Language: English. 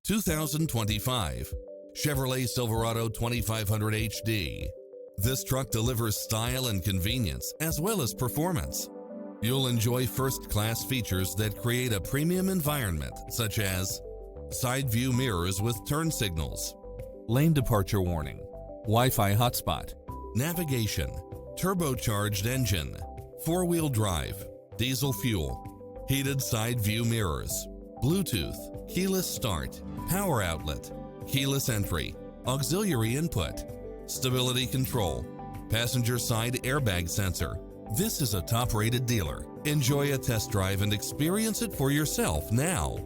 2025 Chevrolet Silverado 2500HD. This truck delivers style and convenience as well as performance. You'll enjoy first-class features that create a premium environment, such as side view mirrors with turn signals, lane departure warning, Wi-Fi hotspot, navigation, turbocharged engine, four-wheel drive, diesel fuel, heated side view mirrors, Bluetooth, keyless start, power outlet, keyless entry, auxiliary input, stability control, passenger side airbag sensor. This is a top-rated dealer. Enjoy a test drive and experience it for yourself now.